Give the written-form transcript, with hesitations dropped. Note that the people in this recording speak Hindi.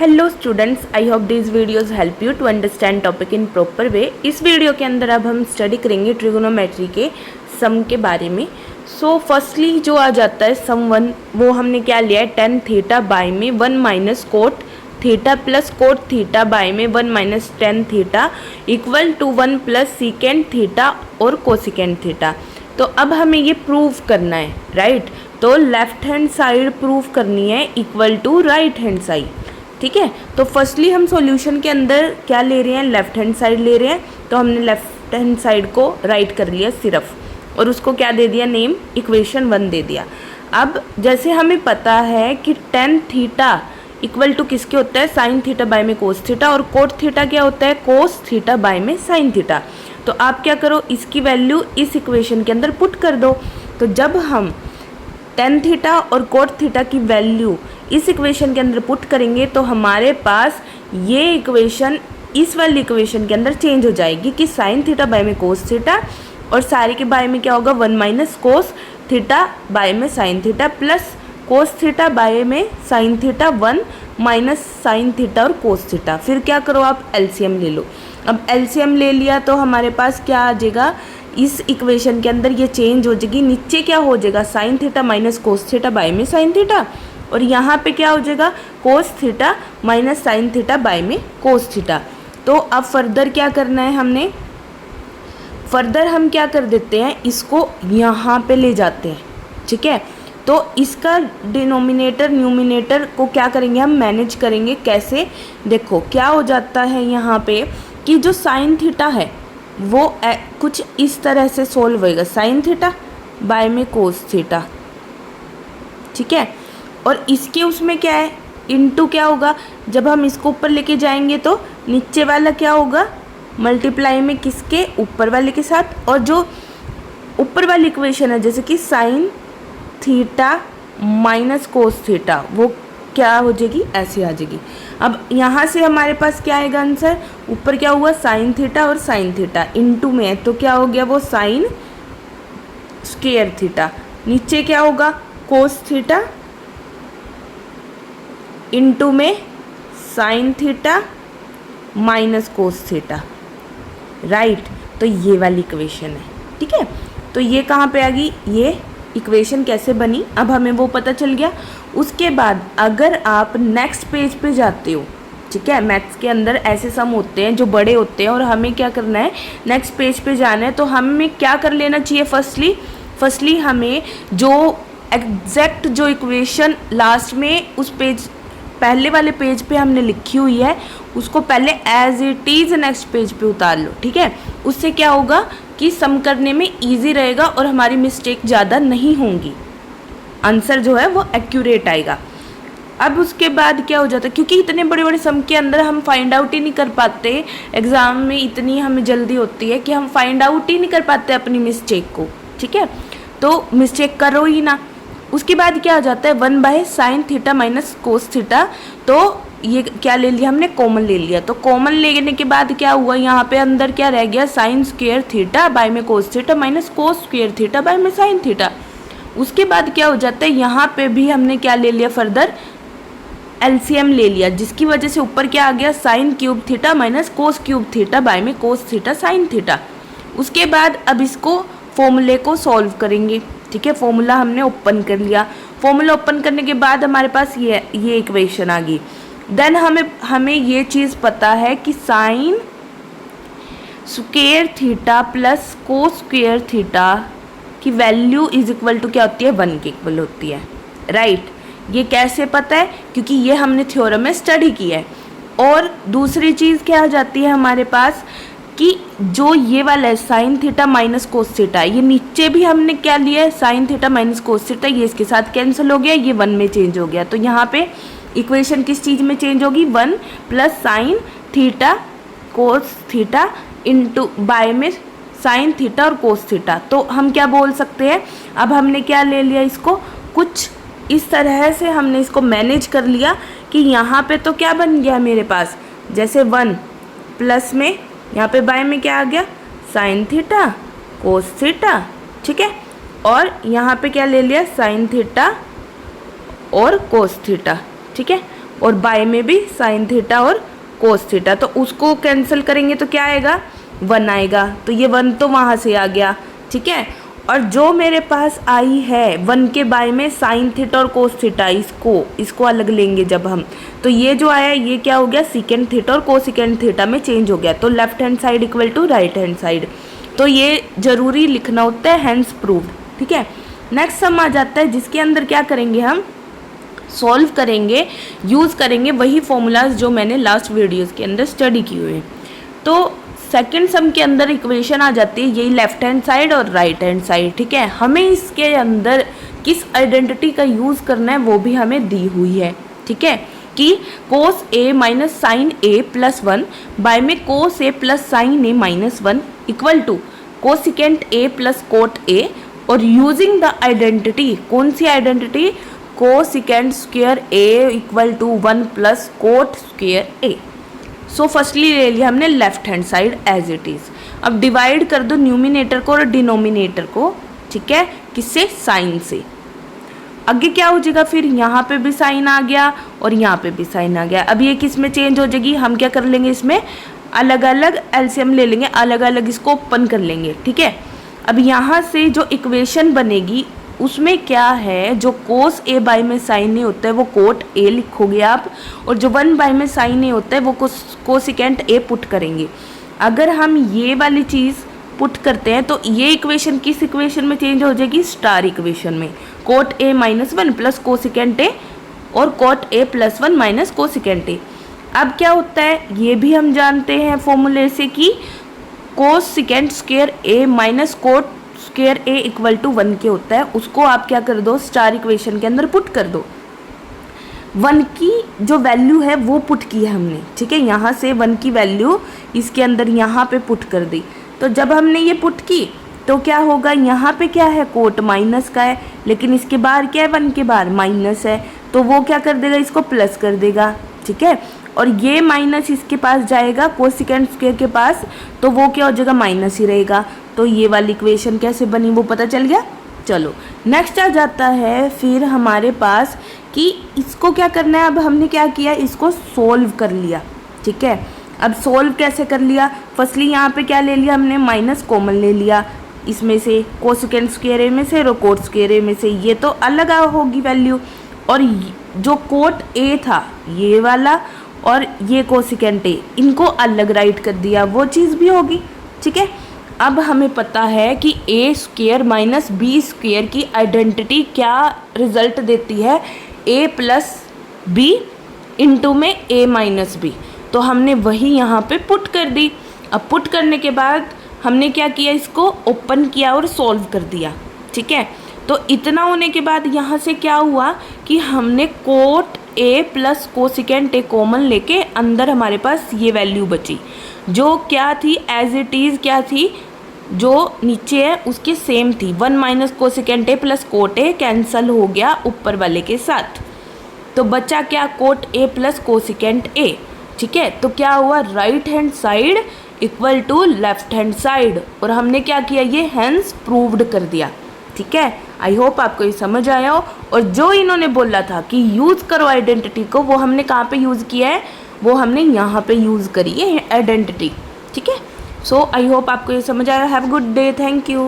Hello students, I hope this videos help you to understand topic in proper way. इस वीडियो के अंदर अब हम स्टडी करेंगे ट्रिगोनोमेट्री के सम के बारे में। सो फर्स्टली जो आ जाता है सम वन, वो हमने क्या लिया है, tan थीटा बाय में 1 minus cot theta plus cot theta by में 1 minus tan theta equal to 1 plus secant theta और कोसिकेंड थीटा। तो अब हमें ये प्रूव करना है, राइट। तो लेफ्ट हैंड साइड प्रूव करनी है equal to right hand side, ठीक है। तो फर्स्टली हम सॉल्यूशन के अंदर क्या ले रहे हैं, लेफ्ट हैंड साइड ले रहे हैं। तो हमने लेफ्ट हैंड साइड को राइट कर लिया सिर्फ, और उसको क्या दे दिया, नेम इक्वेशन 1 दे दिया। अब जैसे हमें पता है कि tan थीटा इक्वल टू किसके होता है, साइन थीटा बाय में कोस थीटा, और कोट थीटा क्या होता है, कोस थीटा बाय में साइन थीटा। तो आप क्या करो, इसकी वैल्यू इस इक्वेशन के अंदर पुट कर दो। तो जब हम tan थीटा और कोट थीटा की वैल्यू इस इक्वेशन के अंदर पुट करेंगे तो हमारे पास ये इक्वेशन इस वाली इक्वेशन के अंदर चेंज हो जाएगी कि साइन थीटा बाय में कोस थीटा, और सारे के बाय में क्या होगा, 1 माइनस कोस थीटा बाय में sine theta plus cos theta by में sine theta 1 minus sine theta और कोस थीटा। फिर क्या करो, आप एलसीएम ले लो। अब एलसीएम ले लिया तो हमारे पास क्या आ जाएगा, इस इक्वेशन के अंदर ये चेंज हो जाएगी। नीचे क्या हो जाएगा, sine theta minus cos theta by में साइन थीटा, और यहाँ पे क्या हो जाएगा, cos theta minus sine theta by में कोस थीटा। तो अब फर्दर क्या करना है हमने, फर्दर हम क्या कर देते हैं, इसको यहाँ पे ले जाते हैं, ठीक है। तो इसका डिनोमिनेटर न्यूमिनेटर को क्या करेंगे, हम मैनेज करेंगे। कैसे, देखो क्या हो जाता है यहाँ पे कि जो साइन थीटा है वो कुछ इस तरह से सोल्व होएगा, साइन थीटा बाय में कोस थीटा, ठीक है। और इसके उसमें क्या है, इनटू क्या होगा, जब हम इसको ऊपर लेके जाएंगे तो नीचे वाला क्या होगा, मल्टीप्लाई में किसके, ऊपर वाले के साथ। और जो ऊपर वाली इक्वेशन है जैसे कि sine theta minus cos theta, वो क्या हो जाएगी, ऐसे आ जाएगी। अब यहाँ से हमारे पास क्या आएगा आंसर, ऊपर क्या हुआ, साइन थीटा और साइन थीटा इनटू में है तो क्या हो गया, वो साइन स्क्वायर थीटा। नीचे क्या होगा, कोस थीटा इनटू में sine theta minus cos theta, right. तो ये वाली इक्वेशन है, ठीक है। तो ये कहाँ पे आ गई, ये इक्वेशन कैसे बनी, अब हमें वो पता चल गया। उसके बाद अगर आप नेक्स्ट पेज पे जाते हो, ठीक है, मैथ्स के अंदर ऐसे सम होते हैं जो बड़े होते हैं और हमें क्या करना है, नेक्स्ट पेज पे जाना है। तो हमें क्या कर लेना चाहिए, फर्स्टली हमें जो एग्जैक्ट जो इक्वेशन लास्ट में उस पेज पहले वाले पेज पे हमने लिखी हुई है उसको पहले as it is next page पे उतार लो, ठीक है। उससे क्या होगा कि सम करने में इजी रहेगा और हमारी मिस्टेक ज़्यादा नहीं होंगी, आंसर जो है वो एक्यूरेट आएगा। अब उसके बाद क्या हो जाता है, क्योंकि इतने बड़े बड़े सम के अंदर हम फाइंड आउट ही नहीं कर पाते, एग्ज़ाम में इतनी हमें जल्दी होती है कि हम फाइंड आउट ही नहीं कर पाते अपनी मिस्टेक को, ठीक है। तो मिस्टेक करो ही ना। उसके बाद क्या आ जाता है, 1 by sine theta minus cos theta. तो ये क्या ले लिया हमने, कॉमन ले लिया। तो कॉमन लेने के बाद क्या हुआ, यहाँ पे अंदर क्या रह गया, साइन स्क्वायर थीटा बाय में cos theta minus cos square theta by में साइन थीटा। उसके बाद क्या हो जाता है, यहाँ पे भी हमने क्या ले लिया, फर्दर एलसीएम ले लिया, जिसकी वजह से ऊपर क्या आ गया, sine cube theta minus cos cube theta by में कोस थीटा साइन थीटा। उसके बाद अब इसको फॉर्मूले को सॉल्व करेंगे, ठीक है। फॉर्मूला हमने ओपन कर लिया। फॉर्मूला ओपन करने के बाद हमारे पास ये इक्वेशन आ गई। देन हमें ये चीज़ पता है कि sine square theta plus cos square theta की वैल्यू इज इक्वल टू क्या होती है, 1 के इक्वल होती है, राइट। ये कैसे पता है, क्योंकि ये हमने थ्योरम में स्टडी किया है। और दूसरी चीज़ क्या आ जाती है हमारे पास कि जो ये वाला है sine theta minus cos theta, ये नीचे भी हमने क्या लिया है, sine theta minus cos theta, ये इसके साथ कैंसिल हो गया, ये 1 में चेंज हो गया। तो यहाँ पे इक्वेशन किस चीज़ में चेंज होगी, 1 plus sine theta cos theta into bye में साइन थीटा और कोस थीटा। तो हम क्या बोल सकते हैं, अब हमने क्या ले लिया, इसको कुछ इस तरह से हमने इसको मैनेज कर लिया कि यहाँ पे तो क्या बन गया मेरे पास, जैसे 1 प्लस में यहाँ पे बाय में क्या आ गया, साइन थीटा कोस थीटा, ठीक है। और यहाँ पे क्या ले लिया, साइन थीटा और कोस थीटा, ठीक है। और बाय में भी साइन थीटा और कोस थीटा, तो उसको कैंसिल करेंगे तो क्या आएगा, 1 आएगा। तो ये 1 तो वहाँ से आ गया, ठीक है। और जो मेरे पास आई है 1 के बाय में साइन थीटा और कोस थीटा, इसको अलग लेंगे जब हम, तो ये जो आया ये क्या हो गया, सीकेंट थीटा और कोसिकेंट थीटा में चेंज हो गया। तो left hand side equal to right hand side, तो ये जरूरी लिखना होता है, हैंस प्रूव्ड, ठीक है। नेक्स्ट सम आ जाता है जिसके अंदर क्या करेंगे, हम सॉल्व करेंगे, यूज़ करेंगे वही फॉर्मूलाज जो मैंने लास्ट वीडियोज़ के अंदर स्टडी किए हुए। तो सेकेंड सम के अंदर इक्वेशन आ जाती है यही लेफ्ट हैंड साइड और राइट हैंड साइड, ठीक है। हमें इसके अंदर किस आइडेंटिटी का यूज़ करना है वो भी हमें दी हुई है, ठीक है, कि cos A minus sine A plus 1 by में cos A plus sine A minus 1 equal to cosecant A plus cot A, और यूजिंग द आइडेंटिटी, कौन सी identity, cosecant square A equal to 1 plus cot square A. So firstly ले लिया हमने left hand side as it is. अब डिवाइड कर दो न्यूमिनेटर को और डिनोमिनेटर को, ठीक है, किससे, साइन से। आगे क्या हो जाएगा, फिर यहाँ पे भी साइन आ गया और यहाँ पे भी साइन आ गया। अब ये किस में चेंज हो जाएगी, हम क्या कर लेंगे, इसमें अलग अलग एलसीएम ले लेंगे, अलग अलग इसको ओपन कर लेंगे, ठीक है। अब यहाँ से जो इक्वेशन बनेगी उसमें क्या है, जो कोस ए बाय में साइन ए होता है वो कोट ए लिखोगे आप, और जो 1 बाय में साइन ए होता है वो कोसिकेंट ए पुट करेंगे। अगर हम ये वाली चीज़ पुट करते हैं तो ये इक्वेशन किस इक्वेशन में चेंज हो जाएगी, स्टार इक्वेशन में, cot A minus 1 plus cosecant A और cot A plus 1 minus cosecant A. अब क्या होता है, ये भी हम जानते हैं फॉर्मूले से कि cosecant square A minus cot square A equal to 1 के होता है, उसको आप क्या कर दो, स्टार इक्वेशन के अंदर पुट कर दो। 1 की जो वैल्यू है वो पुट की है हमने, ठीक है, यहाँ से 1 की वैल्यू इसके अंदर यहाँ पे पुट कर दी। तो जब हमने ये पुट की तो क्या होगा, यहाँ पे क्या है, कोट माइनस का है, लेकिन इसके बाहर क्या है, 1 के बाहर माइनस है, तो वो क्या कर देगा, इसको प्लस कर देगा, ठीक है। और ये माइनस इसके पास जाएगा कोसिकेंट स्क्वायर के पास, तो वो क्या हो जाएगा, माइनस ही रहेगा। तो ये वाली इक्वेशन कैसे बनी वो पता चल गया। चलो नेक्स्ट आ जाता है फिर हमारे पास कि इसको क्या करना है। अब हमने क्या किया, इसको सोल्व कर लिया, ठीक है। अब सोल्व कैसे कर लिया, फर्स्टली यहाँ पे क्या ले लिया हमने, माइनस कॉमन ले लिया इसमें से, कोसिकेंट स्क्वायर ए में से और कोट स्क्वायर ए में से, ये तो अलग होगी वैल्यू, और जो कोट ए था ये वाला और ये कोसिकेंट ए, इनको अलग राइट कर दिया, वो चीज़ भी होगी, ठीक है। अब हमें पता है कि ए स्क्वायर माइनस बी स्क्वायर की आइडेंटिटी क्या रिजल्ट देती है, ए प्लस बी इंटू में ए माइनस बी, तो हमने वही यहाँ पे पुट कर दी। अब पुट करने के बाद हमने क्या किया, इसको ओपन किया और सॉल्व कर दिया, ठीक है। तो इतना होने के बाद यहाँ से क्या हुआ कि हमने coat A plus cosecant A common लेके अंदर हमारे पास ये वैल्यू बची, जो क्या थी, एज इट इज़ क्या थी, जो नीचे है उसके सेम थी, 1 minus cosecant A plus cot A cancel हो गया ऊपर वाले के साथ, तो बचा क्या, cot A plus cosecant A, ठीक है। तो क्या हुआ, right hand side equal to left hand side, और हमने क्या किया, ये हैंस प्रूव्ड कर दिया, ठीक है। आई होप आपको ये समझ आया हो। और जो इन्होंने बोला था कि यूज़ करो आइडेंटिटी को, वो हमने कहाँ पे यूज़ किया है, वो हमने यहाँ पे यूज़ करी है आइडेंटिटी, ठीक है। सो आई होप आपको ये समझ आया। Have a good day, thank you.